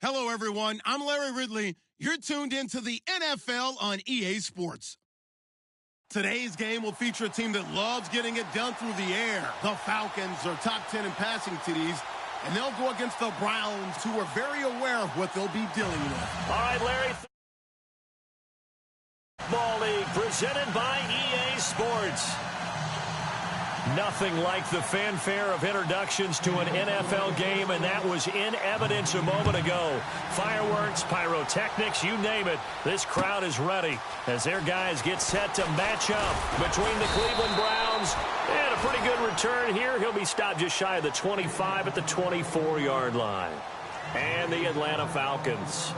Hello, everyone. I'm Larry Ridley. You're tuned into the NFL on EA Sports. Today's game will feature a team that loves getting it done through the air. The Falcons are top 10 in passing TDs, and they'll go against the Browns, who are very aware of what they'll be dealing with. All right, Larry. Ball League presented by EA Sports. Nothing like the fanfare of introductions to an NFL game, and that was in evidence a moment ago. Fireworks, pyrotechnics, you name it. This crowd is ready as their guys get set to match up between the Cleveland Browns and a pretty good return here. He'll be stopped just shy of the 25 at the 24-yard line. And the Atlanta Falcons.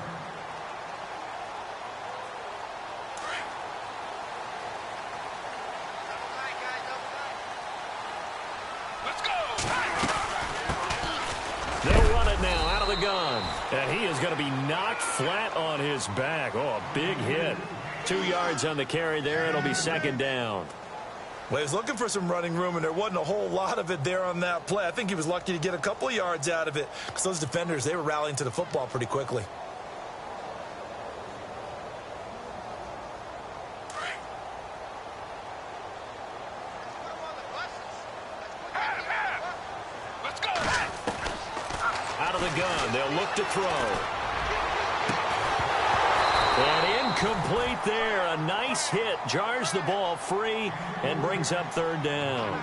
They'll run it now out of the gun. And he is going to be knocked flat on his back. Oh, a big hit. 2 yards on the carry there. It'll be second down. Well, he was looking for some running room, and there wasn't a whole lot of it there on that play. I think he was lucky to get a couple of yards out of it because those defenders, they were rallying to the football pretty quickly. Gun. They'll look to throw. And incomplete there. A nice hit. Jars the ball free and brings up third down.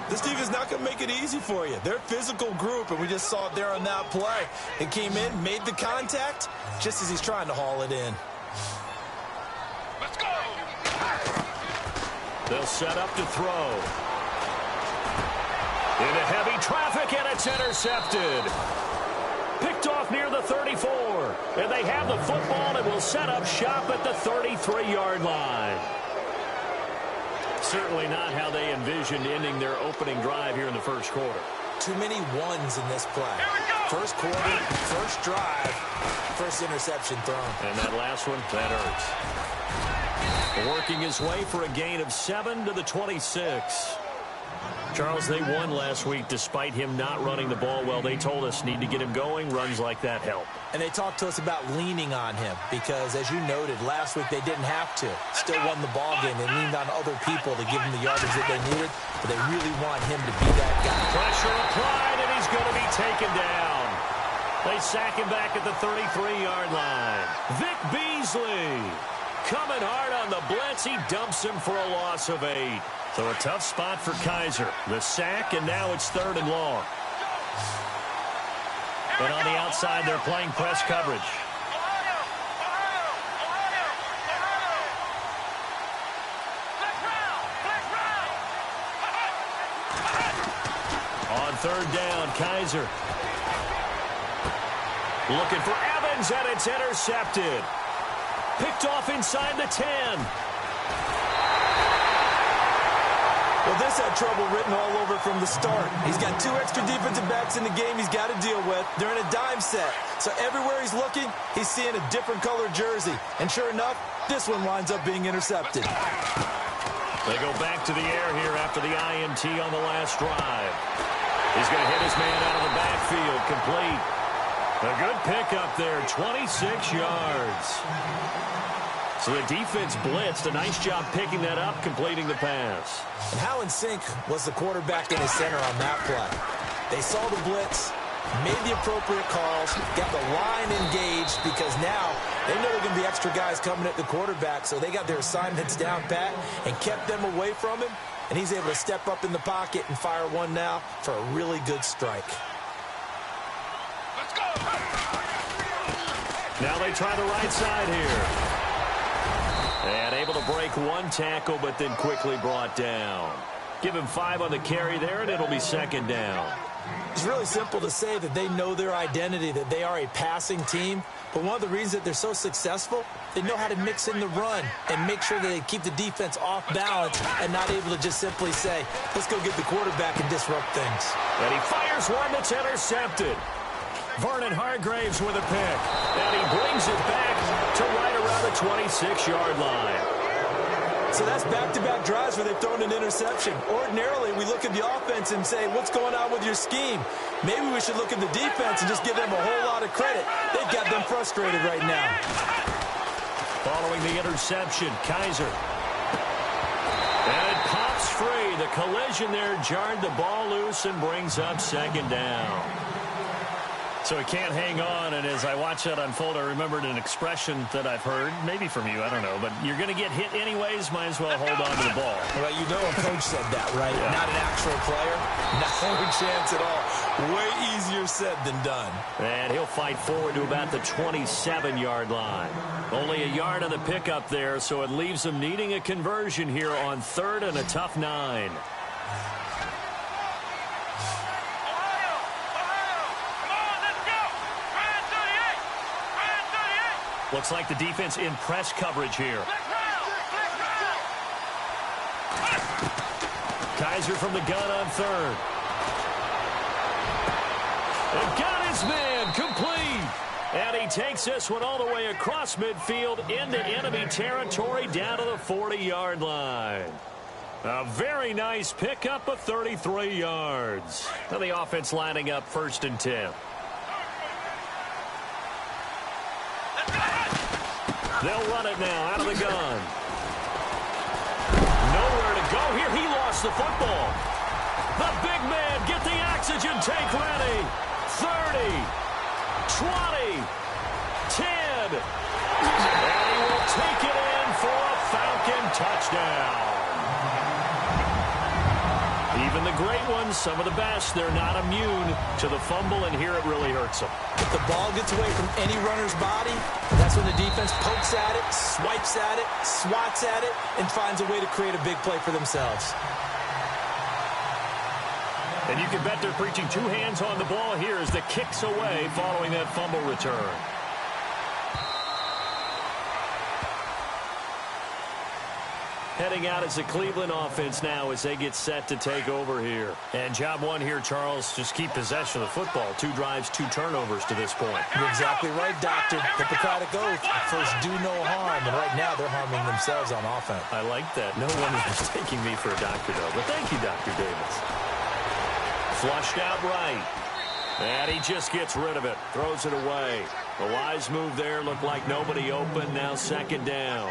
This team is not going to make it easy for you. They're a physical group, and we just saw it there on that play. It came in, made the contact, just as he's trying to haul it in. Let's go. They'll set up to throw. Into heavy traffic, and it's intercepted. Picked off near the 34. And they have the football and will set up shop at the 33-yard line. Certainly not how they envisioned ending their opening drive here in the first quarter. Too many ones in this play. First quarter, first drive, first interception thrown. And that last one, that hurts. Working his way for a gain of 7 to the 26. Charles, they won last week despite him not running the ball well. They told us need to get him going. Runs like that help. And they talked to us about leaning on him because, as you noted, last week they didn't have to. Still won the ball game. They leaned on other people to give him the yardage that they needed, but they really want him to be that guy. Pressure applied, and he's going to be taken down. They sack him back at the 33-yard line. Vic Beasley coming hard on the blitz. He dumps him for a loss of 8. So a tough spot for Kaiser. The sack, and now it's third and long. And on the outside, they're playing press coverage. On third down, Kaiser. Looking for Evans, and it's intercepted. Picked off inside the 10. Well, this had trouble written all over from the start. He's got 2 extra defensive backs in the game he's got to deal with. They're in a dime set. So everywhere he's looking, he's seeing a different color jersey. And sure enough, this one winds up being intercepted. They go back to the air here after the INT on the last drive. He's going to hit his man out of the backfield. Complete. A good pickup there, 26 yards. So the defense blitzed. A nice job picking that up, completing the pass. And how in sync was the quarterback in his center on that play? They saw the blitz, made the appropriate calls, got the line engaged because now they know there are going to be extra guys coming at the quarterback, so they got their assignments down pat and kept them away from him, and he's able to step up in the pocket and fire one now for a really good strike. Let's go! Now they try the right side here. And able to break one tackle, but then quickly brought down. Give him 5 on the carry there, and it'll be second down. It's really simple to say that they know their identity, that they are a passing team. But one of the reasons that they're so successful, they know how to mix in the run and make sure that they keep the defense off balance and not able to just simply say, let's go get the quarterback and disrupt things. And he fires one that's intercepted. Vernon Hargraves with a pick. And he brings it back to right around the 26-yard line. So that's back-to-back drives where they've thrown an interception. Ordinarily, we look at the offense and say, what's going on with your scheme? Maybe we should look at the defense and just give them a whole lot of credit. They've got them frustrated right now. Following the interception, Kaiser. And it pops free. The collision there jarred the ball loose and brings up second down. So he can't hang on, and as I watch that unfold, I remembered an expression that I've heard, maybe from you, I don't know, but you're going to get hit anyways, might as well hold on to the ball. Well, you know a coach said that, right? Yeah. Not an actual player. Not a chance at all. Way easier said than done. And he'll fight forward to about the 27-yard line. Only a yard on the pickup there, so it leaves him needing a conversion here on 3rd and a tough 9. Looks like the defense in press coverage here. Kaiser from the gun on 3rd. And got his man complete. And he takes this one all the way across midfield into enemy territory down to the 40-yard line. A very nice pickup of 33 yards. Now the offense lining up 1st and 10. They'll run it now out of the gun. Nowhere to go here. He lost the football. The big man, get the oxygen tank ready. 30, 20, 10. And he will take it in for a Falcon touchdown. Even the great ones, some of the best, they're not immune to the fumble, and here it really hurts them. If the ball gets away from any runner's body, that's when the defense pokes at it, swipes at it, swats at it, and finds a way to create a big play for themselves. And you can bet they're preaching 2 hands on the ball here as the kick's away following that fumble return. Heading out as the Cleveland offense now as they get set to take over here. And job one here, Charles, just keep possession of the football. 2 drives, 2 turnovers to this point. You're exactly right, Doctor. Hippocratic oath. First, do no harm. And right now, they're harming themselves on offense. I like that. No one is mistaking me for a doctor, though. But thank you, Dr. Davis. Flushed out right. And he just gets rid of it. Throws it away. The wise move there. Looked like nobody open. Now 2nd down.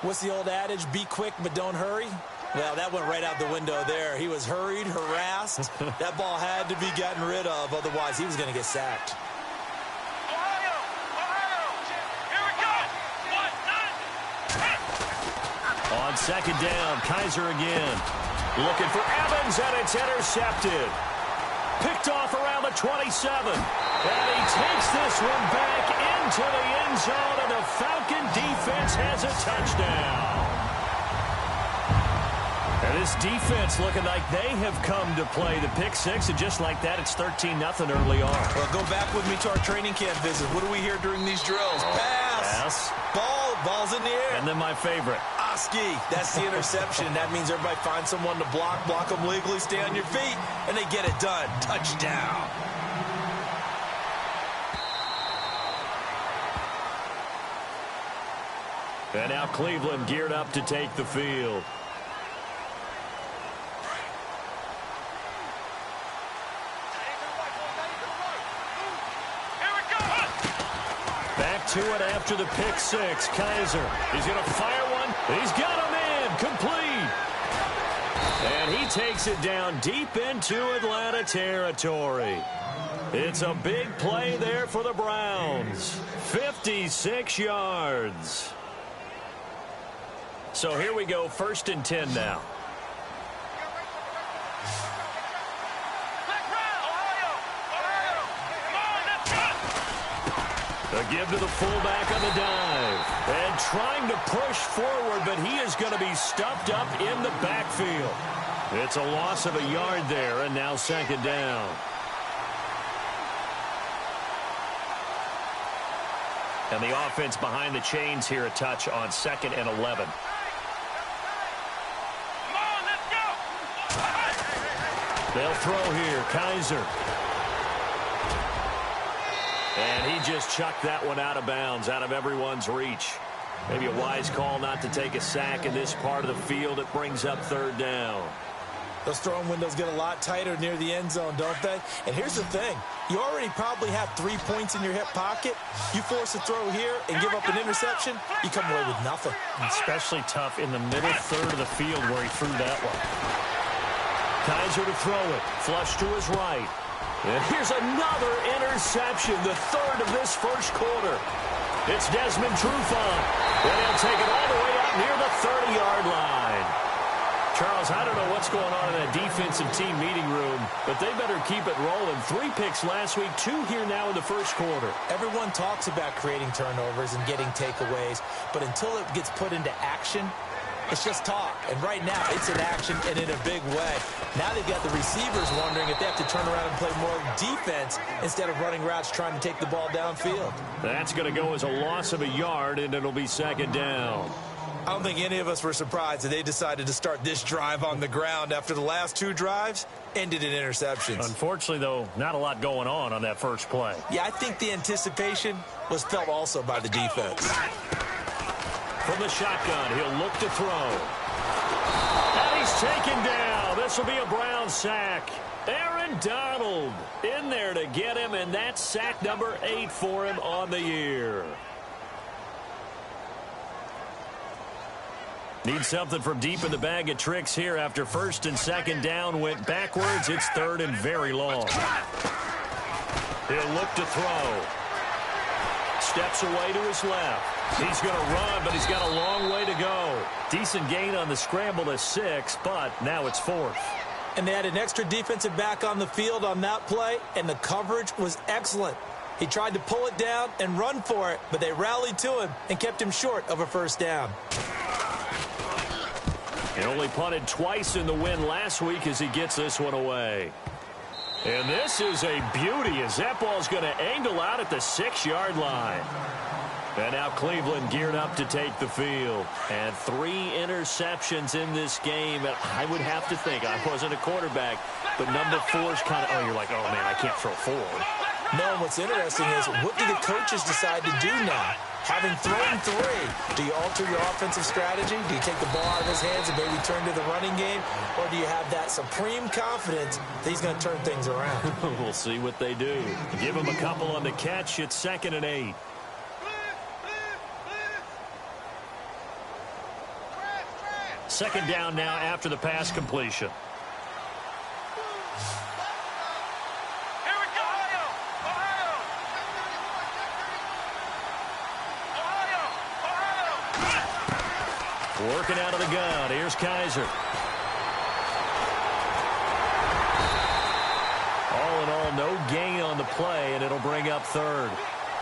What's the old adage? Be quick, but don't hurry? Well, that went right out the window there. He was hurried, harassed. That ball had to be gotten rid of. Otherwise, he was going to get sacked. Ohio! Here we go! On 2nd down, Kaiser again. Looking for Evans, and it's intercepted. Picked off around the 27. And he takes this one back into the end zone, and the Falcon defense has a touchdown. And this defense looking like they have come to play the pick 6, and just like that, it's 13-0 early on. Well, go back with me to our training camp visit. What do we hear during these drills? Pass. Ball's in the air. And then my favorite. Oski. That's the interception. That means everybody finds someone to block them legally, stay on your feet, and they get it done. Touchdown. And now Cleveland geared up to take the field. Back to it after the pick 6. Kaiser. He's going to fire one. He's got a man. Complete. And he takes it down deep into Atlanta territory. It's a big play there for the Browns. 56 yards. So here we go, 1st and 10 now. A give to the fullback on the dive. And trying to push forward, but he is going to be stuffed up in the backfield. It's a loss of a yard there, and now 2nd down. And the offense behind the chains here a touch on 2nd and 11. They'll throw here. Kaiser. And he just chucked that one out of bounds, out of everyone's reach. Maybe a wise call not to take a sack in this part of the field. It brings up third down. Those throwing windows get a lot tighter near the end zone, don't they? And here's the thing. You already probably have 3 points in your hip pocket. You force a throw here and give up an interception, you come away with nothing. Especially tough in the middle third of the field where he threw that one. Kaiser to throw it. Flush to his right. And here's another interception, the third of this first quarter. It's Desmond Trufant. And he'll take it all the way up near the 30-yard line. Charles, I don't know what's going on in that defensive team meeting room, but they better keep it rolling. 3 picks last week, 2 here now in the first quarter. Everyone talks about creating turnovers and getting takeaways, but until it gets put into action, it's just talk. And right now, it's in action and in a big way. Now they've got the receivers wondering if they have to turn around and play more defense instead of running routes trying to take the ball downfield. That's going to go as a loss of a yard, and it'll be second down. I don't think any of us were surprised that they decided to start this drive on the ground after the last 2 drives ended in interceptions. Unfortunately, though, not a lot going on that first play. Yeah, I think the anticipation was felt also by the defense. From the shotgun, he'll look to throw. And he's taken down. This will be a Brown sack. Aaron Donald in there to get him, and that's sack number 8 for him on the year. Need something from deep in the bag of tricks here after first and second down went backwards. It's third and very long. He'll look to throw. Steps away to his left. He's going to run, but he's got a long way to go. Decent gain on the scramble to 6, but now it's 4th. And they had an extra defensive back on the field on that play, and the coverage was excellent. He tried to pull it down and run for it, but they rallied to him and kept him short of a first down. He only punted twice in the win last week as he gets this one away. And this is a beauty as that ball's going to angle out at the 6-yard line. And now Cleveland geared up to take the field. And 3 interceptions in this game. And I would have to think, I wasn't a quarterback, but number 4's kind of, oh, you're like, oh, man, I can't throw 4. No, and what's interesting is, what do the coaches decide to do now? Having thrown 3, do you alter your offensive strategy? Do you take the ball out of his hands and maybe turn to the running game? Or do you have that supreme confidence that he's going to turn things around? We'll see what they do. Give him a couple on the catch. It's 2nd and 8. Second down now after the pass completion. Working out of the gun. Here's Kaiser. All in all, no gain on the play, and it'll bring up 3rd.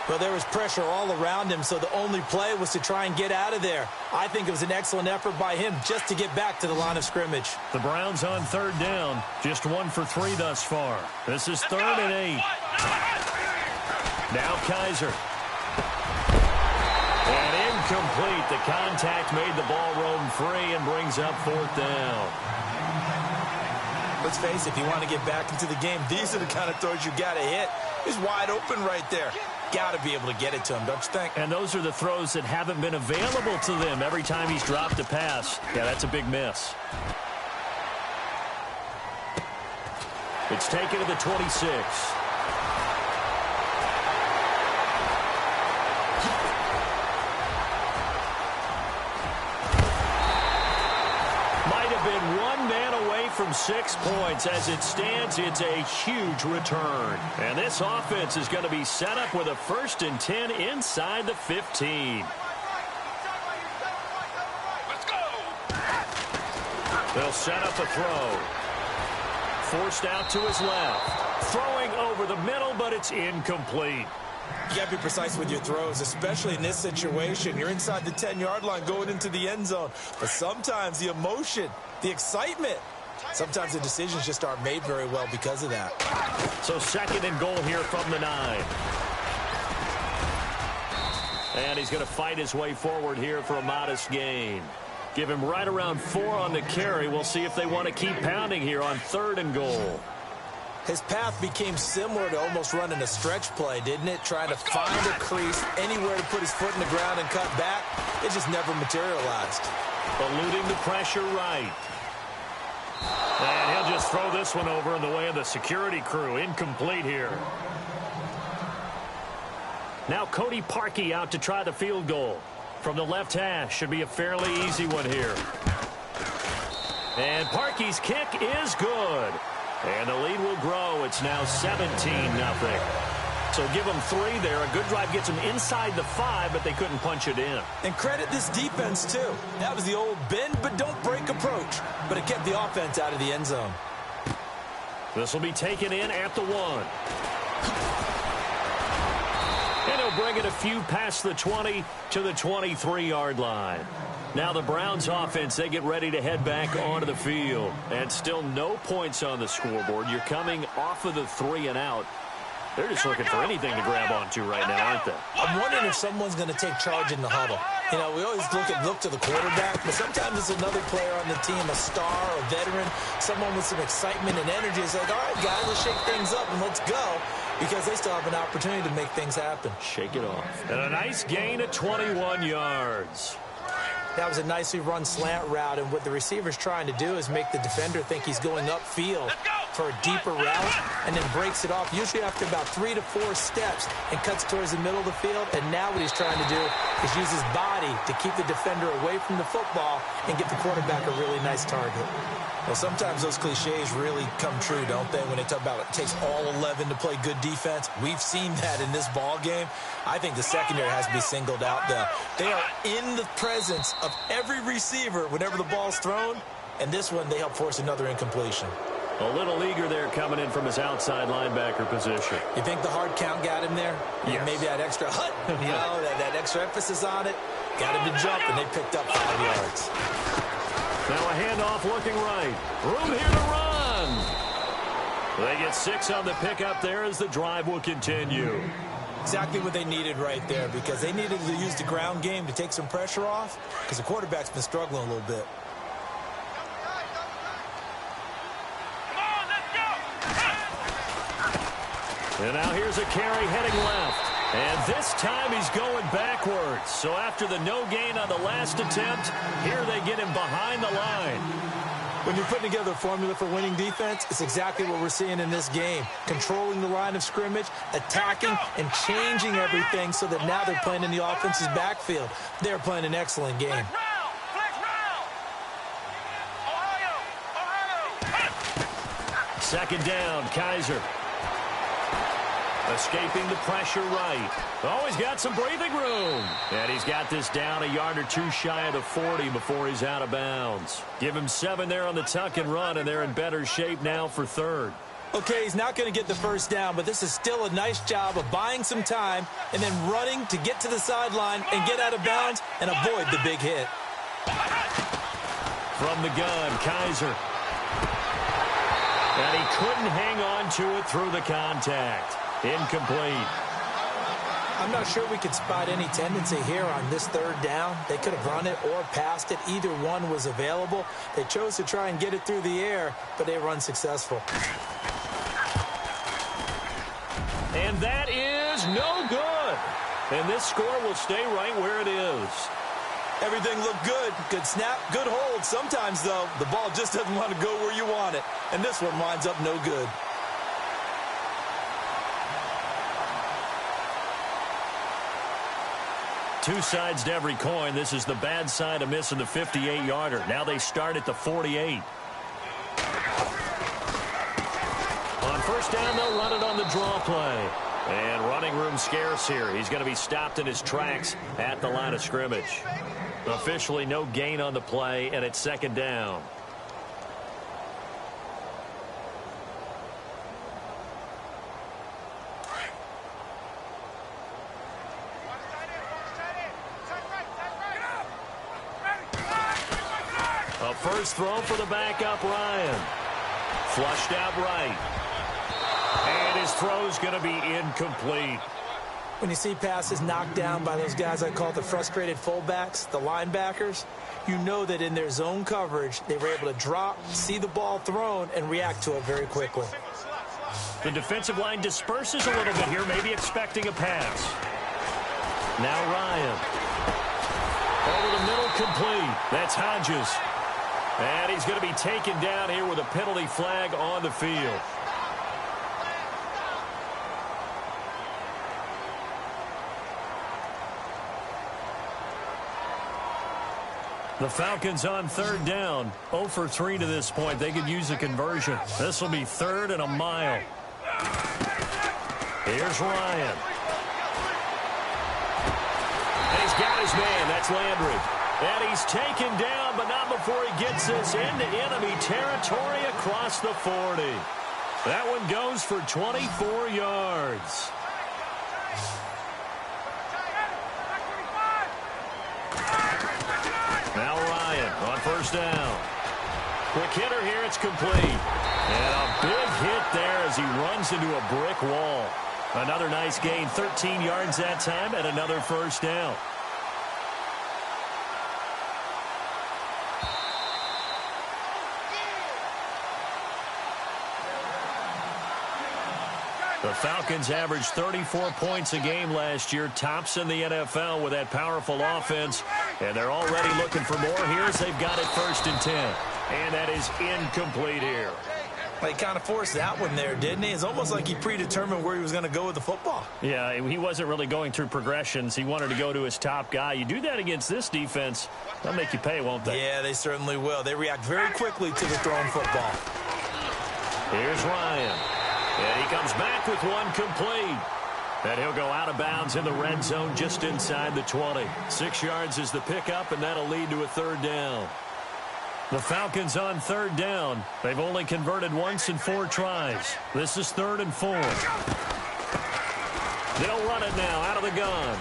Well, there was pressure all around him, so the only play was to try and get out of there. I think it was an excellent effort by him just to get back to the line of scrimmage. The Browns on 3rd down. Just 1 for 3 thus far. This is 3rd and 8. Now Kaiser. And incomplete. The contact made the ball roam free and brings up 4th down. Let's face it, if you want to get back into the game, these are the kind of throws you got to hit. He's wide open right there. Got to be able to get it to him, don't you think? And those are the throws that haven't been available to them every time he's dropped a pass. Yeah, that's a big miss. It's taken to the 26. Been 1 man away from 6 points. As it stands, it's a huge return. And this offense is going to be set up with a 1st and 10 inside the 15. Let's go. They'll set up a throw. Forced out to his left. Throwing over the middle, but it's incomplete. You got to be precise with your throws, especially in this situation. You're inside the 10-yard line going into the end zone. But sometimes the emotion, the excitement, sometimes the decisions just aren't made very well because of that. So 2nd and goal here from the 9. And he's going to fight his way forward here for a modest gain. Give him right around 4 on the carry. We'll see if they want to keep pounding here on 3rd and goal. His path became similar to almost running a stretch play, didn't it? Trying to find a crease, anywhere to put his foot in the ground and cut back. it just never materialized. Eluding the pressure right. And he'll just throw this one over in the way of the security crew. Incomplete here. Now Cody Parkey out to try the field goal. From the left hash, should be a fairly easy one here. And Parkey's kick is good. And the lead will grow. It's now 17-0. So give them 3 there. A good drive gets them inside the 5, but they couldn't punch it in. And credit this defense, too. That was the old bend but don't break approach. But it kept the offense out of the end zone. This will be taken in at the 1. And he'll bring it a few past the 20 to the 23-yard line. Now the Browns offense, they get ready to head back onto the field. And still no points on the scoreboard. You're coming off of the 3 and out. They're just looking for anything to grab onto right now, aren't they? I'm wondering if someone's going to take charge in the huddle. You know, we always look to the quarterback, but sometimes it's another player on the team, a star, a veteran, someone with some excitement and energy. It's like, all right, guys, let's shake things up and let's go, because they still have an opportunity to make things happen. Shake it off. And a nice gain of 21 yards. That was a nicely run slant route, and what the receiver's trying to do is make the defender think he's going upfield for a deeper route, and then breaks it off, usually after about 3 to 4 steps, and cuts towards the middle of the field. And now what he's trying to do is use his body to keep the defender away from the football and give the quarterback a really nice target. Well, sometimes those cliches really come true, don't they, when they talk about it takes all 11 to play good defense. We've seen that in this ball game. I think the secondary has to be singled out, though. They are in the presence of every receiver whenever the ball's thrown, and this one they help force another incompletion. A little eager there coming in from his outside linebacker position. You think the hard count got him there? Yes. Maybe that extra that extra emphasis on it. Got him to jump, and they picked up 5 yards. Now a handoff looking right. Room here to run. They get 6 on the pickup there as the drive will continue. Exactly what they needed right there, because they needed to use the ground game to take some pressure off, because the quarterback's been struggling a little bit. And now here's a carry heading left. And this time he's going backwards. So after the no gain on the last attempt, here they get him behind the line. When you're putting together a formula for winning defense, it's exactly what we're seeing in this game. Controlling the line of scrimmage, attacking, and changing everything so that now they're playing in the offense's backfield. They're playing an excellent game. Second down, Kaiser. Escaping the pressure right. Oh, he's got some breathing room. And he's got this down a yard or 2 shy of the 40 before he's out of bounds. Give him 7 there on the tuck and run, and they're in better shape now for 3rd. Okay, he's not going to get the first down, but this is still a nice job of buying some time and then running to get to the sideline and get out of bounds and avoid the big hit. From the gun, Kaiser. And he couldn't hang on to it through the contact. Incomplete. I'm not sure we could spot any tendency here on this 3rd down. They could have run it or passed it. Either one was available. They chose to try and get it through the air, but they were unsuccessful. And that is no good. And this score will stay right where it is. Everything looked good. Good snap, good hold. Sometimes, though, the ball just doesn't want to go where you want it. And this one winds up no good. Two sides to every coin. This is the bad side of missing the 58-yarder. Now they start at the 48. On first down, they'll run it on the draw play. And running room scarce here. He's going to be stopped in his tracks at the line of scrimmage. Officially no gain on the play, and it's 2nd down. A first throw for the backup, Ryan. Flushed out right. And his throw's going to be incomplete. When you see passes knocked down by those guys I call the frustrated fullbacks, the linebackers, you know that in their zone coverage, they were able to drop, see the ball thrown, and react to it very quickly. The defensive line disperses a little bit here, maybe expecting a pass. Now Ryan. Over the middle, complete. That's Hodges. And he's going to be taken down here with a penalty flag on the field. The Falcons on third down. 0 for 3 to this point. They could use a conversion. This will be 3rd and a mile. Here's Ryan. And he's got his man. That's Landry. And he's taken down, but not before he gets this into enemy territory across the 40. That one goes for 24 yards. Now Ryan on first down. Quick hitter here, it's complete. And a big hit there as he runs into a brick wall. Another nice gain, 13 yards that time, and another first down. The Falcons averaged 34 points a game last year, tops in the NFL with that powerful offense, and they're already looking for more here as they've got it 1st and 10. And that is incomplete here. Well, he kind of forced that one there, didn't he? It's almost like he predetermined where he was going to go with the football. Yeah, he wasn't really going through progressions. He wanted to go to his top guy. You do that against this defense, they'll make you pay, won't they? Yeah, they certainly will. They react very quickly to the thrown football. Here's Ryan. And he comes back with one complete. And he'll go out of bounds in the red zone just inside the 20. 6 yards is the pickup, and that'll lead to a 3rd down. The Falcons on 3rd down. They've only converted once in 4 tries. This is 3rd and 4. They'll run it now out of the gun.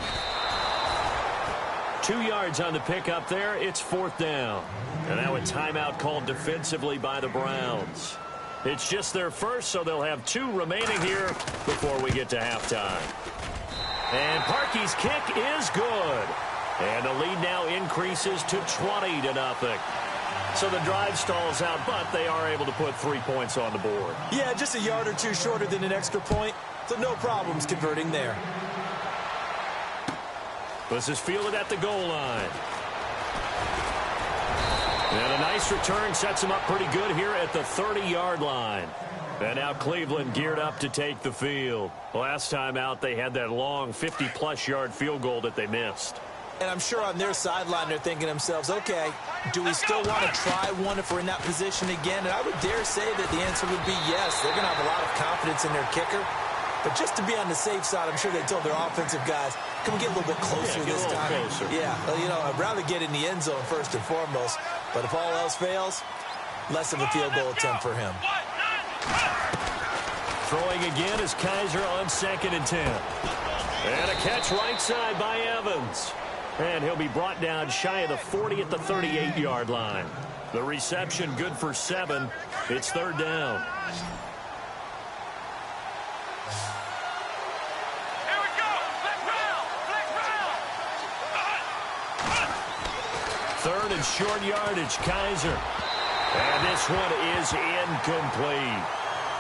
2 yards on the pickup there. It's 4th down. And now a timeout called defensively by the Browns. It's just their first, so they'll have 2 remaining here before we get to halftime. And Parkey's kick is good. And the lead now increases to 20-0. So the drive stalls out, but they are able to put 3 points on the board. Yeah, just a yard or 2 shorter than an extra point, so no problems converting there. This is fielded at the goal line. And a nice return sets him up pretty good here at the 30-yard line. And now Cleveland geared up to take the field. Last time out, they had that long 50-plus yard field goal that they missed. And I'm sure on their sideline they're thinking to themselves, okay, do we still want to try one if we're in that position again? And I would dare say that the answer would be yes. They're going to have a lot of confidence in their kicker. But just to be on the safe side, I'm sure they told their offensive guys, can we get a little bit closer this time? Closer. Yeah, well, you know, I'd rather get in the end zone first and foremost. But if all else fails, less of a field goal attempt for him. Throwing again is Kaiser on 2nd and 10. And a catch right side by Evans. And he'll be brought down shy of the 40 at the 38-yard line. The reception good for 7. It's 3rd down. Here we go. Flick round. 3rd and short yardage, Kaiser. And this one is incomplete.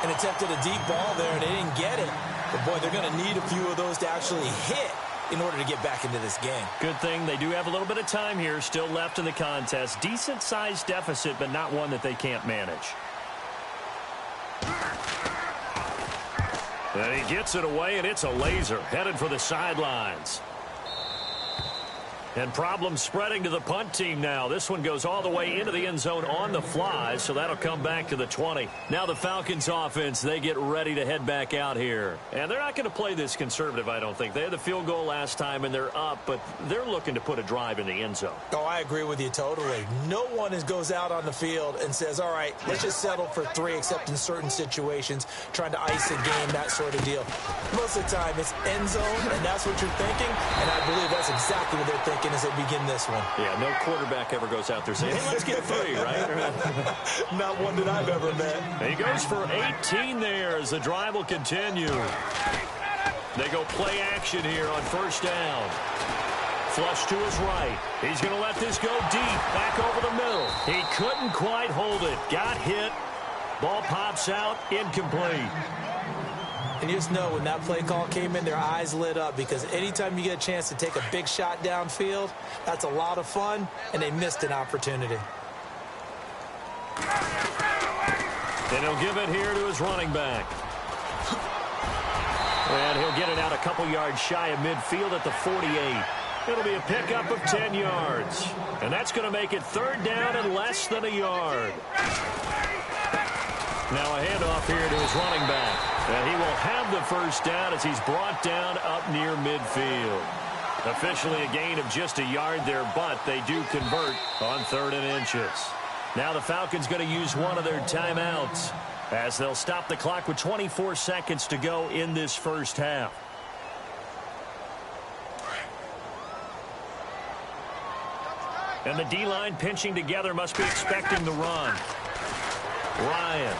And attempted a deep ball there, and they didn't get it. But, boy, they're going to need a few of those to actually hit in order to get back into this game. Good thing they do have a little bit of time here still left in the contest. Decent-sized deficit, but not one that they can't manage. And he gets it away, and it's a laser headed for the sidelines. And problems spreading to the punt team now. This one goes all the way into the end zone on the fly, so that'll come back to the 20. Now the Falcons offense, they get ready to head back out here. And they're not going to play this conservative, I don't think. They had the field goal last time, and they're up, but they're looking to put a drive in the end zone. Oh, I agree with you totally. No one goes out on the field and says, all right, let's just settle for 3, except in certain situations, trying to ice a game, that sort of deal. Most of the time, it's end zone, and that's what you're thinking, and I believe that's exactly what they're thinking as they begin this one. Yeah, no quarterback ever goes out there saying, hey, let's get 3, right? Not one that I've ever met. He goes for 18 there as the drive will continue. They go play action here on 1st down. Flush to his right. He's going to let this go deep, back over the middle. He couldn't quite hold it. Got hit. Ball pops out, incomplete. And you just know when that play call came in, their eyes lit up, because anytime you get a chance to take a big shot downfield, that's a lot of fun, and they missed an opportunity. And he'll give it here to his running back. And he'll get it out a couple yards shy of midfield at the 48. It'll be a pickup of 10 yards. And that's going to make it 3rd down and less than a yard. Now a handoff here to his running back. And he will have the first down as he's brought down up near midfield. Officially a gain of just a yard there, but they do convert on 3rd and inches. Now the Falcons going to use one of their timeouts as they'll stop the clock with 24 seconds to go in this first half. And the D-line pinching together, must be expecting the run. Ryan.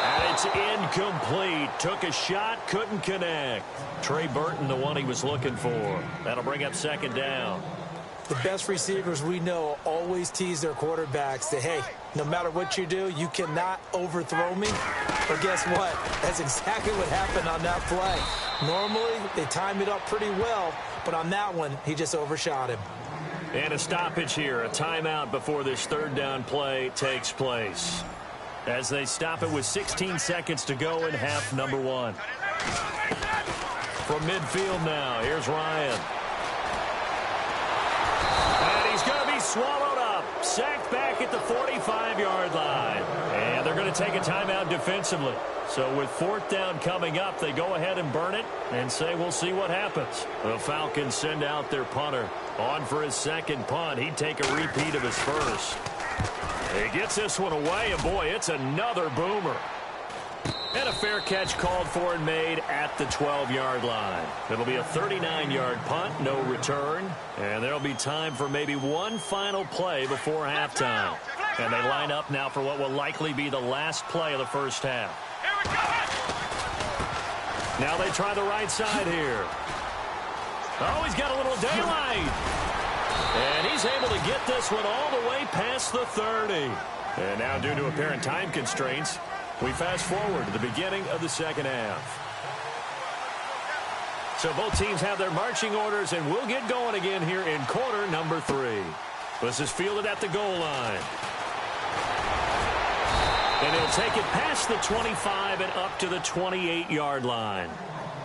And it's incomplete. Took a shot, couldn't connect. Trey Burton, the one he was looking for. That'll bring up 2nd down. The best receivers we know always tease their quarterbacks that, hey, no matter what you do, you cannot overthrow me. But guess what? That's exactly what happened on that play. Normally, they time it up pretty well, but on that one, he just overshot him. And a stoppage here, a timeout before this 3rd down play takes place. As they stop it with 16 seconds to go in half number 1. From midfield now, here's Ryan. And he's going to be swallowed up. Sacked back at the 45-yard line. And they're going to take a timeout defensively. So with 4th down coming up, they go ahead and burn it and say we'll see what happens. The Falcons send out their punter. On for his 2nd punt. He'd take a repeat of his first. He gets this one away, and boy, it's another boomer. And a fair catch called for and made at the 12-yard line. It'll be a 39-yard punt, no return. And there'll be time for maybe one final play before halftime. And they line up now for what will likely be the last play of the first half. Now they try the right side here. Oh, he's got a little daylight. And he's able to get this one all the way past the 30. And now, due to apparent time constraints, we fast forward to the beginning of the 2nd half. So both teams have their marching orders, and we'll get going again here in quarter number 3. This is fielded at the goal line. And he'll take it past the 25 and up to the 28-yard line.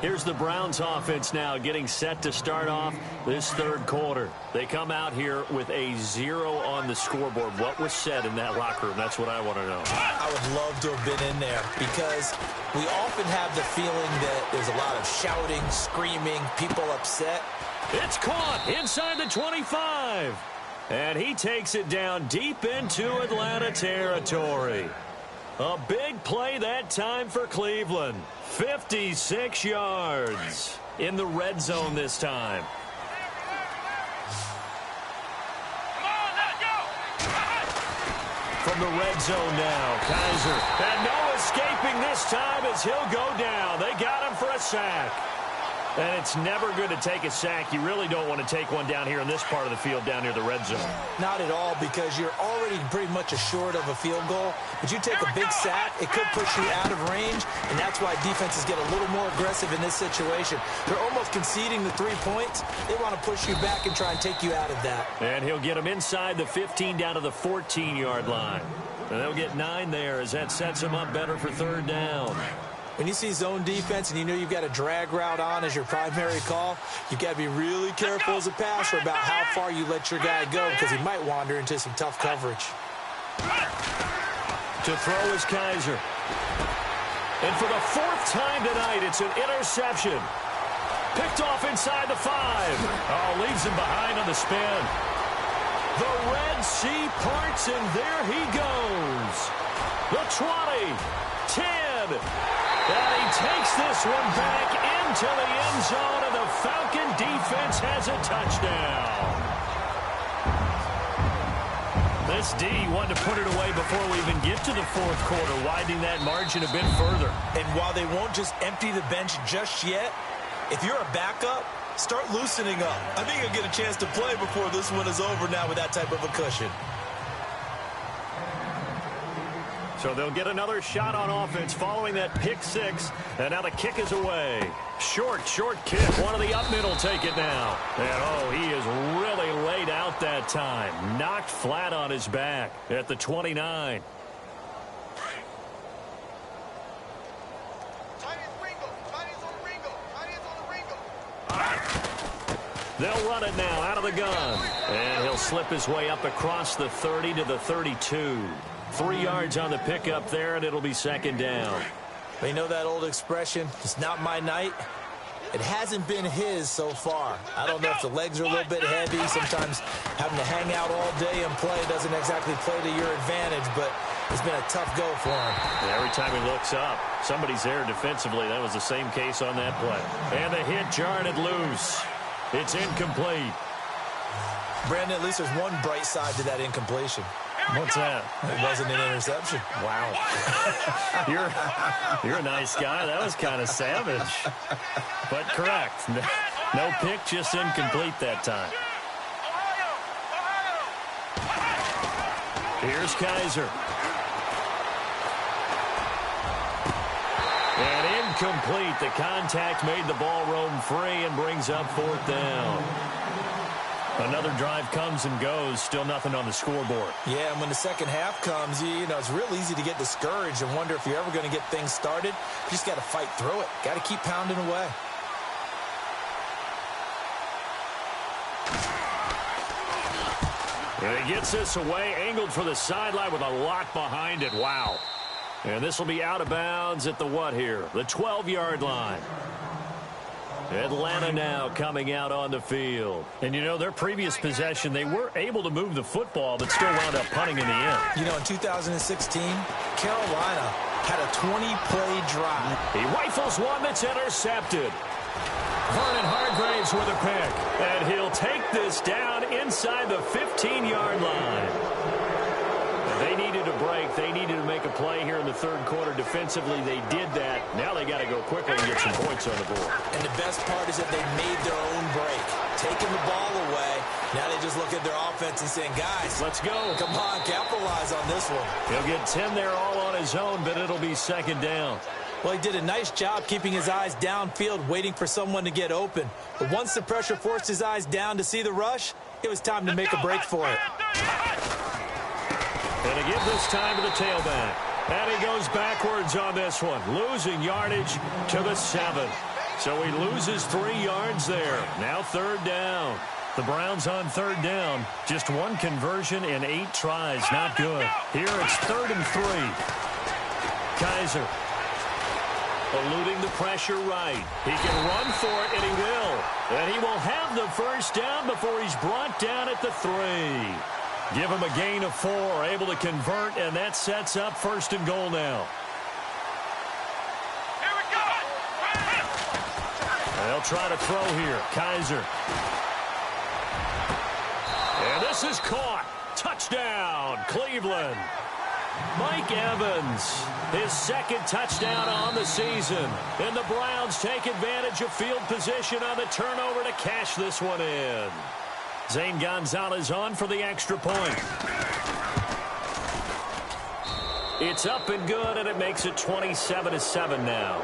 Here's the Browns offense now getting set to start off this 3rd quarter. They come out here with a 0 on the scoreboard. What was said in that locker room? That's what I want to know. I would love to have been in there, because we often have the feeling that there's a lot of shouting, screaming, people upset. It's caught inside the 25. And he takes it down deep into Atlanta territory. A big play that time for Cleveland. 56 yards in the red zone this time. From the red zone now, Kaiser. And no escaping this time as he'll go down. They got him for a sack. And it's never good to take a sack. You really don't want to take one down here in this part of the field down near the red zone. Not at all, because you're already pretty much assured of a field goal. But you take a big sack, it could push you out of range, and that's why defenses get a little more aggressive in this situation. They're almost conceding the 3 points. They want to push you back and try and take you out of that. And he'll get him inside the 15 down to the 14-yard line. And they'll get 9 there as that sets him up better for 3rd down. When you see zone defense and you know you've got a drag route on as your primary call, you've got to be really careful as a passer about how far you let your guy go, because he might wander into some tough coverage. To throw is Kaiser. And for the 4th time tonight, it's an interception. Picked off inside the 5. Oh, leaves him behind on the spin. The Red Sea parts, and there he goes. The 20, 10. And he takes this one back into the end zone, and the Falcon defense has a touchdown. This D wanted to put it away before we even get to the 4th quarter, widening that margin a bit further. And while they won't just empty the bench just yet, if you're a backup, start loosening up. I think you'll get a chance to play before this one is over now with that type of a cushion. So they'll get another shot on offense following that pick six. And now the kick is away. Short kick. One of the up mid will take it now. And, he is really laid out that time. Knocked flat on his back at the 29. They'll run it now out of the gun. And he'll slip his way up across the 30 to the 32. 3 yards on the pickup there, and it'll be second down. You know that old expression, it's not my night? It hasn't been his so far. I don't know if the legs are a little bit heavy. Sometimes having to hang out all day and play doesn't exactly play to your advantage, but it's been a tough go for him. And every time he looks up, somebody's there defensively. That was the same case on that play. And the hit jarred it loose. It's incomplete. Brandon, at least there's one bright side to that incompletion. What's that? It wasn't an interception. Wow. You're a nice guy. That was kind of savage. But correct. No pick, just incomplete that time. Here's Kaiser. And incomplete. The contact made the ball roam free and brings up fourth down. Another drive comes and goes. Still nothing on the scoreboard. Yeah, and when the second half comes, you know, it's real easy to get discouraged and wonder if you're ever going to get things started. You just got to fight through it. Got to keep pounding away. And he gets this away, angled for the sideline with a lot behind it. Wow. And this will be out of bounds at the what here? The 12-yard line. Atlanta now coming out on the field. And, you know, their previous possession, they were able to move the football, but still wound up punting in the end. You know, in 2016, Carolina had a 20-play drive. He rifles one that's intercepted. Vernon Hargraves with a pick. And he'll take this down inside the 15-yard line. They needed a break. They needed to make a play here in the third quarter defensively. They did that. Now they got to go quickly and get some points on the board. And the best part is that they made their own break. Taking the ball away. Now they just look at their offense and saying, guys, let's go. Come on, capitalize on this one. He'll get 10 there all on his own, but it'll be second down. Well, he did a nice job keeping his eyes downfield, waiting for someone to get open. But once the pressure forced his eyes down to see the rush, it was time to make a break for it. And to give this time to the tailback. And he goes backwards on this one, losing yardage to the 7. So he loses 3 yards there. Now third down. The Browns on third down. Just one conversion in 8 tries. Not good. Here it's 3rd and 3. Kaiser eluding the pressure right. He can run for it, and he will. And he will have the first down before he's brought down at the 3. Give him a gain of 4, able to convert, and that sets up 1st and goal now. Here we go. They'll try to throw here. Kaiser. And this is caught. Touchdown, Cleveland. Mike Evans, his 2nd touchdown on the season. And the Browns take advantage of field position on the turnover to cash this one in. Zane Gonzalez on for the extra point. It's up and good, and it makes it 27-7 now.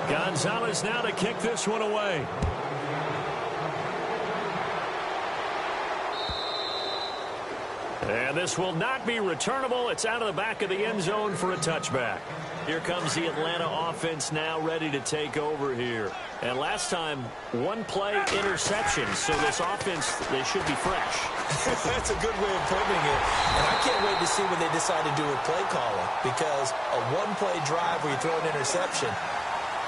Gonzalez now to kick this one away. And this will not be returnable. It's out of the back of the end zone for a touchback. Here comes the Atlanta offense now ready to take over here. And last time, 1 play interception. So this offense, they should be fresh. That's a good way of putting it. And I can't wait to see when they decide to do a play calling. Because a 1-play drive where you throw an interception,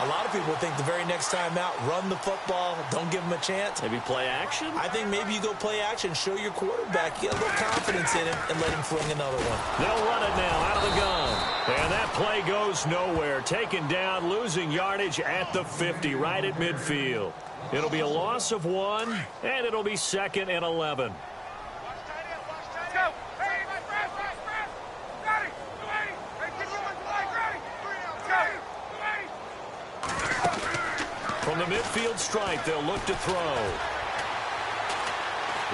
a lot of people think the very next time out, run the football, don't give them a chance. Maybe play action? I think maybe you go play action, show your quarterback, get a little confidence in him, and let him fling another one. They'll run it now out of the gun. And that play goes nowhere. Taken down, losing yardage at the 50, right at midfield. It'll be a loss of 1, and it'll be 2nd and 11. From the midfield stripe, they'll look to throw.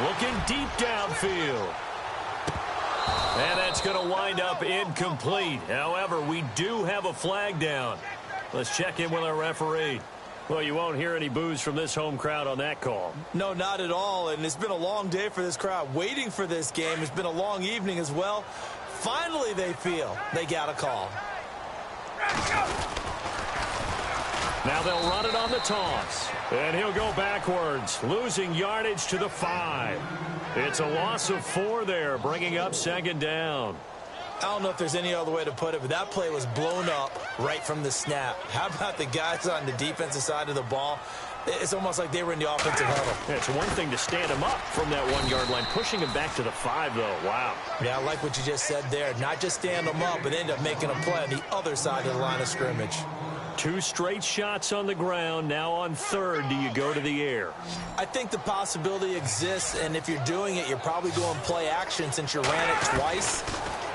Looking deep downfield. And that's going to wind up incomplete. However, we do have a flag down. Let's check in with our referee. Well, you won't hear any boos from this home crowd on that call. No, not at all. And it's been a long day for this crowd waiting for this game. It's been a long evening as well. Finally, they feel they got a call. Now they'll run it on the toss. And he'll go backwards, losing yardage to the 5. It's a loss of 4 there, bringing up second down. I don't know if there's any other way to put it, but that play was blown up right from the snap. How about the guys on the defensive side of the ball? It's almost like they were in the offensive huddle. Yeah, it's one thing to stand him up from that 1-yard line. Pushing him back to the 5, though. Wow. Yeah, I like what you just said there. Not just stand them up, but end up making a play on the other side of the line of scrimmage. 2 straight shots on the ground. Now on 3rd, do you go to the air? I think the possibility exists, and if you're doing it, you're probably going play action since you ran it twice.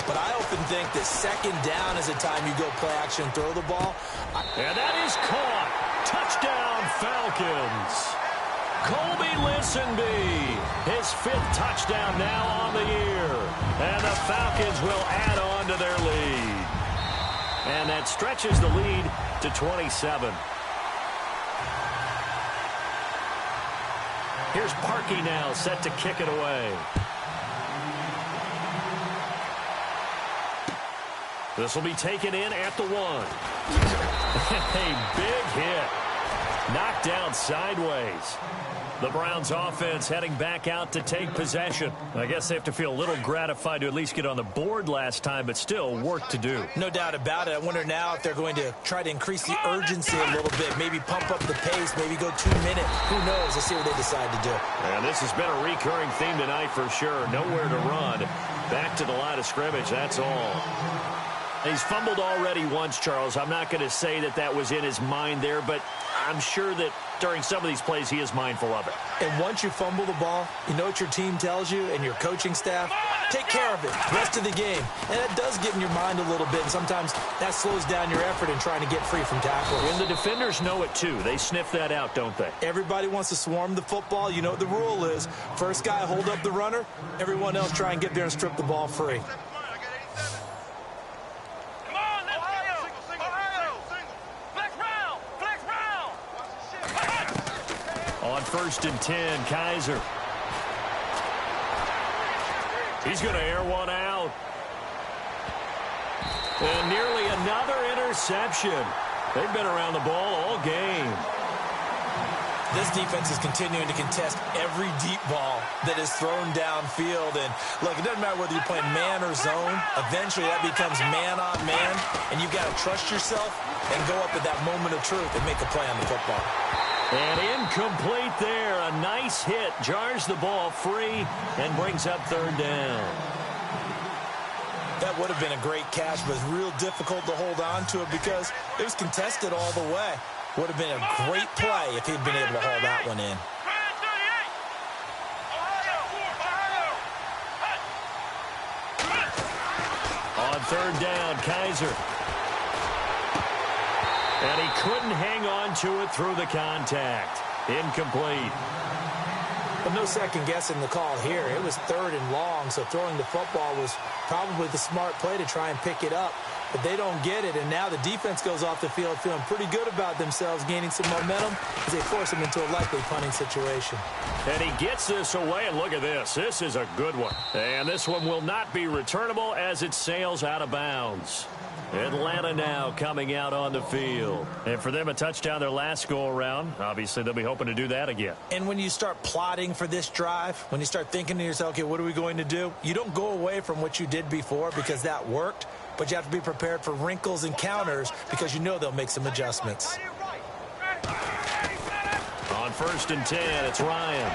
But I often think that second down is the time you go play action, throw the ball. And that is caught. Touchdown, Falcons. Colby Listenby, his 5th touchdown now on the year. And the Falcons will add on to their lead. And that stretches the lead to 27. Here's Parkey now, set to kick it away. This will be taken in at the 1. A big hit. Knocked down sideways. The Browns offense heading back out to take possession. I guess they have to feel a little gratified to at least get on the board last time, but still work to do. No doubt about it. I wonder now if they're going to try to increase the urgency a little bit, maybe pump up the pace, maybe go 2-minute. Who knows? Let's see what they decide to do. And this has been a recurring theme tonight for sure. Nowhere to run. Back to the line of scrimmage, that's all. He's fumbled already once, Charles. I'm not going to say that that was in his mind there, but I'm sure that during some of these plays he is mindful of it. And once you fumble the ball, you know what your team tells you and your coaching staff? Take care of it rest of the game. And that does get in your mind a little bit, and sometimes that slows down your effort in trying to get free from tackles. And the defenders know it too. They sniff that out, don't they? Everybody wants to swarm the football. You know what the rule is. First guy hold up the runner. Everyone else try and get there and strip the ball free. On 1st and 10, Kaiser. He's going to air one out. And nearly another interception. They've been around the ball all game. This defense is continuing to contest every deep ball that is thrown downfield. And, look, it doesn't matter whether you're playing man or zone. Eventually, that becomes man on man. And you've got to trust yourself and go up at that moment of truth and make a play on the football. And incomplete there. A nice hit. Jars the ball free and brings up 3rd down. That would have been a great catch, but it's real difficult to hold on to it because it was contested all the way. Would have been a great play if he'd been able to haul that one in. On 3rd down, Kaiser. And he couldn't hang on to it through the contact. Incomplete. But no second guessing the call here. It was 3rd and long, so throwing the football was probably the smart play to try and pick it up. But they don't get it, and now the defense goes off the field feeling pretty good about themselves, gaining some momentum as they force them into a likely punting situation. And he gets this away, and look at this. This is a good one. And this one will not be returnable as it sails out of bounds. Atlanta now coming out on the field. And for them, a touchdown their last go-around. Obviously, they'll be hoping to do that again. And when you start plotting for this drive, when you start thinking to yourself, okay, what are we going to do? You don't go away from what you did before because that worked, but you have to be prepared for wrinkles and counters because you know they'll make some adjustments. On 1st and 10, it's Ryan.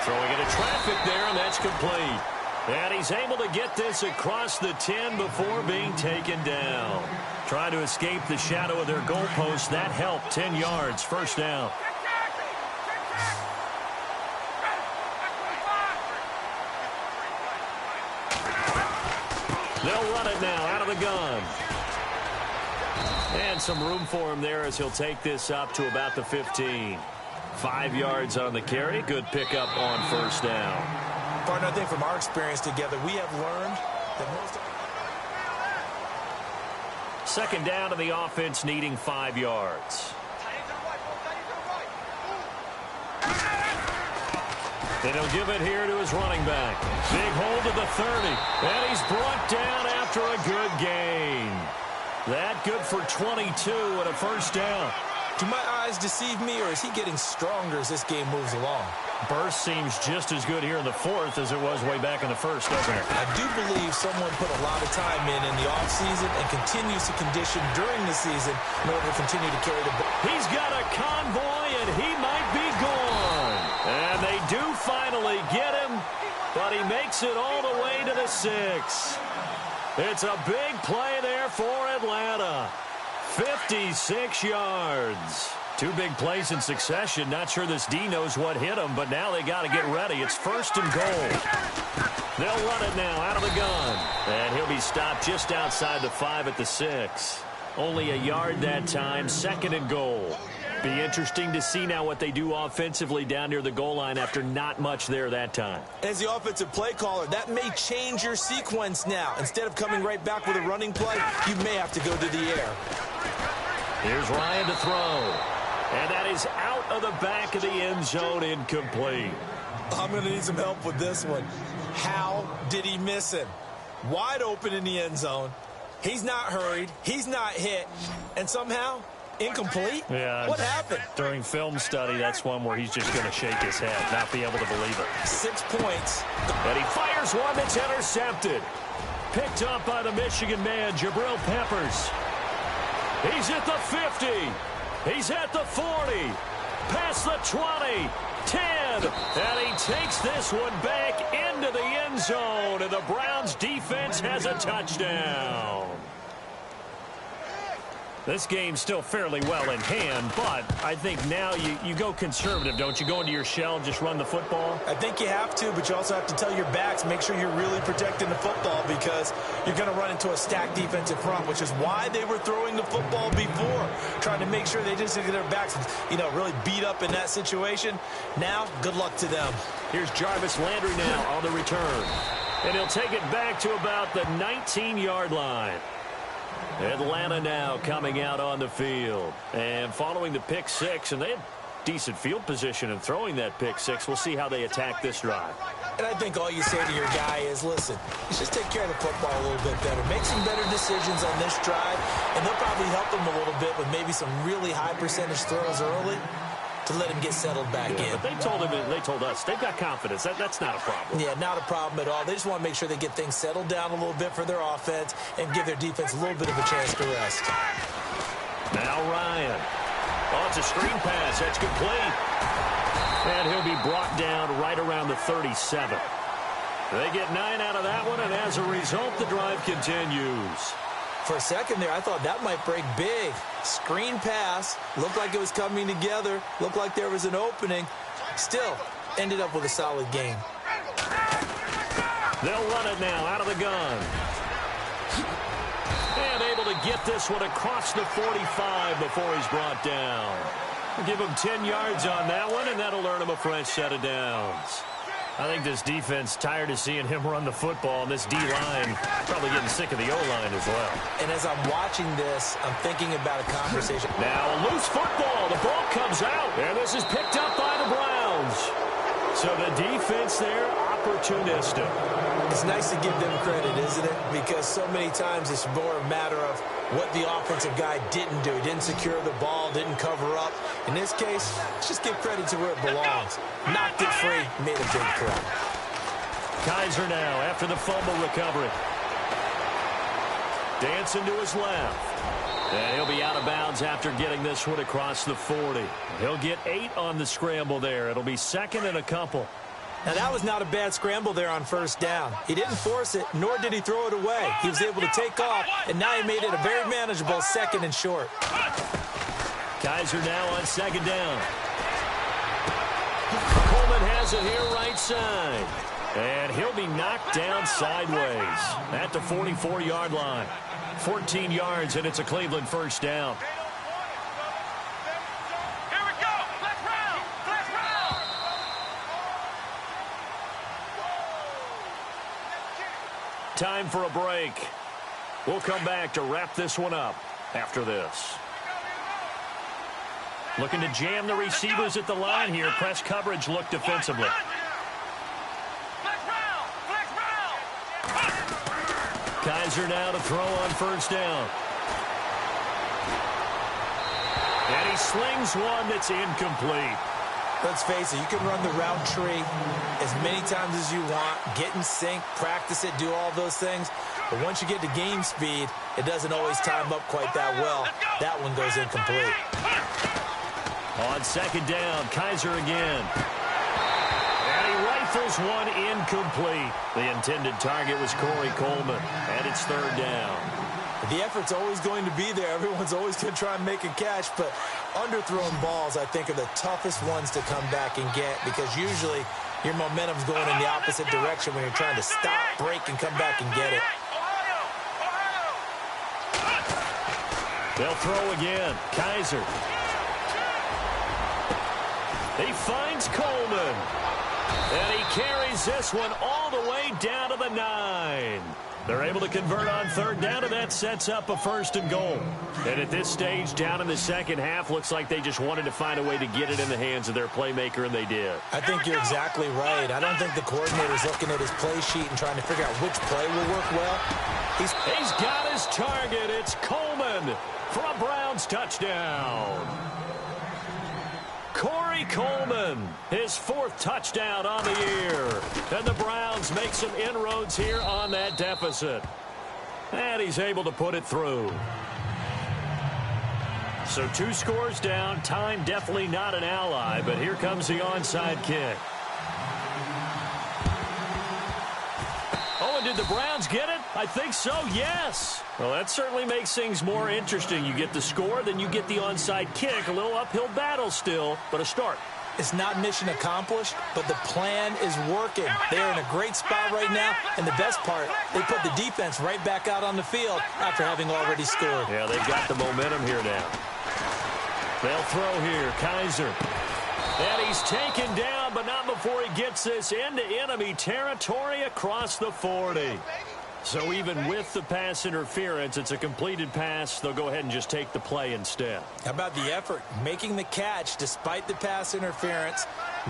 Throwing into traffic there, and that's complete. And he's able to get this across the 10 before being taken down. Trying to escape the shadow of their goalpost. That helped. 10 yards, 1st down. They'll run it now out of the gun. And some room for him there as he'll take this up to about the 15. 5 yards on the carry. Good pickup on first down. Partner, I think from our experience together, we have learned that most of... Second down to the offense, needing 5 yards. And he'll give it here to his running back. Big hold to the 30. And he's brought down after a good gain. That good for 22 and a first down. Do my eyes deceive me, or is he getting stronger as this game moves along? Burst seems just as good here in the fourth as it was way back in the first, doesn't it? I do believe someone put a lot of time in the offseason and continues to condition during the season in order to continue to carry the ball. He's got a convoy, and he might be gone. And they do finally get him, but he makes it all the way to the 6. It's a big play there for Atlanta. 56 yards. 2 big plays in succession. Not sure this D knows what hit him, but now they got to get ready. It's first and goal. They'll run it now out of the gun. And he'll be stopped just outside the 5 at the 6. Only a yard that time. Second and goal. Be interesting to see now what they do offensively down near the goal line after not much there that time. As the offensive play caller, that may change your sequence now. Instead of coming right back with a running play, you may have to go to the air. Here's Ryan to throw. And that is out of the back of the end zone, incomplete. I'm going to need some help with this one. How did he miss him? Wide open in the end zone. He's not hurried. He's not hit. And somehow, incomplete? Yeah. What happened? During film study, that's one where he's just going to shake his head, not be able to believe it. 6 points. And he fires one that's intercepted. Picked up by the Michigan man, Jabril Peppers. He's at the 50. He's at the 40. Past the 20. 10. And he takes this one back into the end zone. And the Browns defense has a touchdown. This game's still fairly well in hand, but I think now you go conservative, don't you? Go into your shell and just run the football? I think you have to, but you also have to tell your backs, make sure you're really protecting the football because you're going to run into a stacked defensive front, which is why they were throwing the football before, trying to make sure they just get their backs, really beat up in that situation. Now, good luck to them. Here's Jarvis Landry now on the return. And he'll take it back to about the 19-yard line. Atlanta now coming out on the field. And following the pick 6, and they had decent field position in throwing that pick 6. We'll see how they attack this drive. And I think all you say to your guy is, listen, let's just take care of the football a little bit better. Make some better decisions on this drive, and they'll probably help him a little bit with maybe some really high percentage throws early to let him get settled back in. But they told us they've got confidence. That's not a problem. Yeah, not a problem at all. They just want to make sure they get things settled down a little bit for their offense and give their defense a little bit of a chance to rest. Now Ryan. Oh, it's a screen pass. That's complete. And he'll be brought down right around the 37. They get 9 out of that one, and as a result, the drive continues. For a second there, I thought that might break big. Screen pass. Looked like it was coming together. Looked like there was an opening. Still, ended up with a solid game. They'll run it now out of the gun. And able to get this one across the 45 before he's brought down. We'll give him 10 yards on that one, and that'll earn him a fresh set of downs. I think this defense tired of seeing him run the football, and this D-line probably getting sick of the O-line as well. And as I'm watching this, I'm thinking about a conversation. Now a loose football. The ball comes out, and this is picked up by the Browns. So the defense there, opportunistic. It's nice to give them credit, isn't it? Because so many times it's more a matter of what the offensive guy didn't do. He didn't secure the ball, didn't cover up. In this case, let's just give credit to where it belongs. Knocked it free, made a big throw. Kaiser now after the fumble recovery. Dancing to his left. And he'll be out of bounds after getting this one across the 40. He'll get 8 on the scramble there. It'll be second and a couple. Now, that was not a bad scramble there on first down. He didn't force it, nor did he throw it away. He was able to take off, and now he made it a very manageable second and short. Kaiser now on second down. Coleman has it here right side. And he'll be knocked down sideways at the 44-yard line. 14 yards, and it's a Cleveland first down. Here we go. Let's round. time for a break. We'll come back to wrap this one up after this. Looking to jam the receivers at the line here. Press coverage look defensively. Kaiser now to throw on first down. And he slings one that's incomplete. Let's face it, you can run the route tree as many times as you want, get in sync, practice it, do all those things. But once you get to game speed, it doesn't always time up quite that well. That one goes incomplete. On second down, Kaiser again. And he rifles one incomplete. The intended target was Corey Coleman, and it's third down. The effort's always going to be there. Everyone's always going to try and make a catch, but underthrown balls, I think, are the toughest ones to come back and get because usually your momentum's going in the opposite direction when you're trying to stop, break, and come back and get it. They'll throw again. Kaiser. He finds Coleman. And he carries this one all the way down to the 9. They're able to convert on third down, and that sets up a first and goal. And at this stage, down in the second half, looks like they just wanted to find a way to get it in the hands of their playmaker, and they did. I think you're exactly right. I don't think the coordinator's looking at his play sheet and trying to figure out which play will work well. He's got his target. It's Coleman for a Browns touchdown. Corey Coleman, his 4th touchdown on the year. And the Browns make some inroads here on that deficit. And he's able to put it through. So 2 scores down. Time definitely not an ally, but here comes the onside kick. Oh, and did the Browns get it? I think so, yes. Well, that certainly makes things more interesting. You get the score, then you get the onside kick. A little uphill battle still, but a start. It's not mission accomplished, but the plan is working. They're in a great spot right now, and the best part, they put the defense right back out on the field after having already scored. Yeah, they've got the momentum here now. They'll throw here. Kaiser. And he's taken down, but not before he gets this into enemy territory across the 40. So even with the pass interference, it's a completed pass. They'll go ahead and just take the play instead. How about the effort? Making the catch despite the pass interference.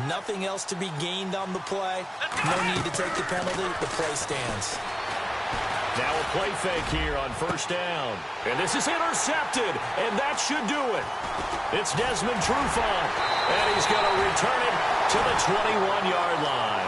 Nothing else to be gained on the play. No need to take the penalty. The play stands. Now a play fake here on first down. And this is intercepted, and that should do it. It's Desmond Trufant, and he's going to return it to the 21-yard line.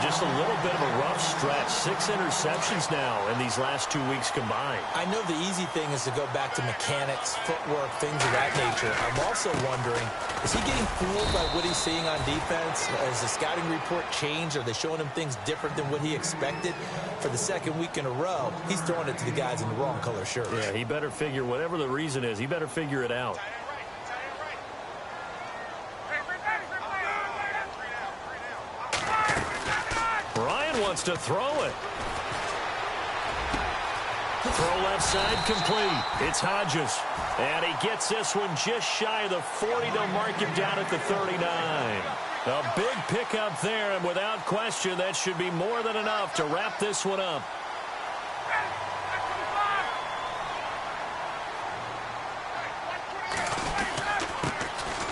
Just a little bit of a rough stretch. 6 interceptions now in these last 2 weeks combined. I know the easy thing is to go back to mechanics, footwork, things of that nature. I'm also wondering, is he getting fooled by what he's seeing on defense? Has the scouting report changed? Are they showing him things different than what he expected? For the 2nd week in a row, he's throwing it to the guys in the wrong color shirts. Yeah, he better figure, whatever the reason is, he better figure it out. Ryan wants to throw it. Throw left side complete. It's Hodges. And he gets this one just shy of the 40. They'll mark him down at the 39. A big pickup there, and without question, that should be more than enough to wrap this one up.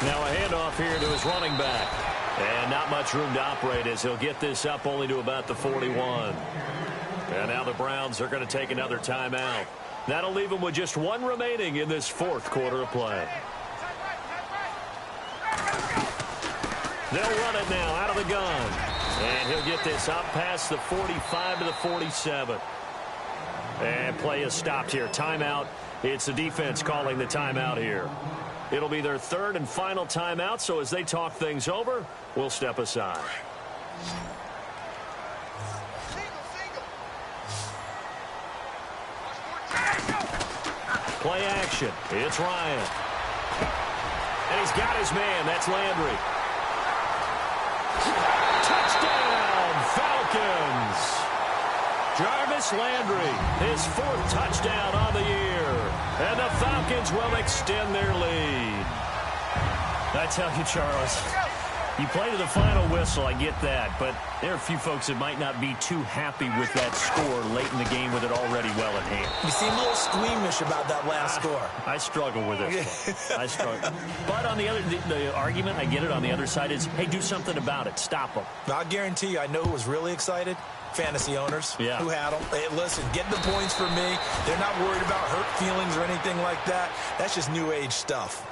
Now a handoff here to his running back. And not much room to operate as he'll get this up only to about the 41. And now the Browns are going to take another timeout. That'll leave them with just 1 remaining in this 4th quarter of play. They'll run it now out of the gun. And he'll get this up past the 45 to the 47. And play is stopped here. Timeout. It's the defense calling the timeout here. It'll be their 3rd and final timeout, so as they talk things over, we'll step aside. Play action. It's Ryan. And he's got his man. That's Landry. Touchdown, Falcons. Jarvis Landry, his 4th touchdown on the year. And the Falcons will extend their lead. I tell you, Charles, You play to the final whistle, I get that, but there are a few folks that might not be too happy with that score late in the game with it already well in hand. You seem a little squeamish about that last score. I struggle with this one. I struggle. But on the argument, I get it, on the other side is, hey, do something about it. Stop them. I'll guarantee you, I know who was really excited. Fantasy owners who had them. Hey, listen, get the points for me. They're not worried about hurt feelings or anything like that. That's just new age stuff.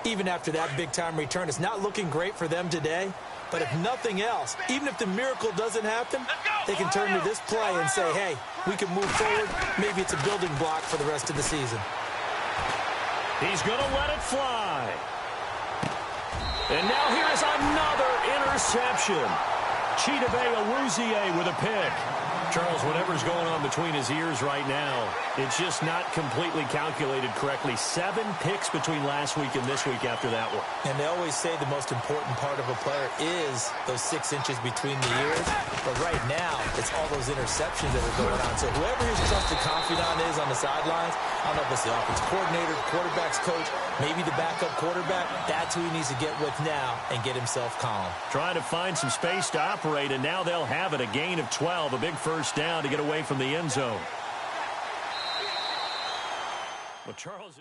Even after that big-time return, it's not looking great for them today. But if nothing else, even if the miracle doesn't happen, they can turn to this play and say, hey, we can move forward. Maybe it's a building block for the rest of the season. He's going to let it fly. And now here is another interception. Chidobe Awuzie with a pick. Charles, whatever's going on between his ears right now, it's just not completely calculated correctly. 7 picks between last week and this week after that one. And they always say the most important part of a player is those 6 inches between the ears. But right now, it's all those interceptions that are going on. So whoever his trusted confidant is on the sidelines, I don't know if it's the offensive coordinator, quarterback's coach, maybe the backup quarterback, that's who he needs to get with now and get himself calm. Trying to find some space to operate, and now they'll have it. A gain of 12, a big first down to get away from the end zone. Well, Charles...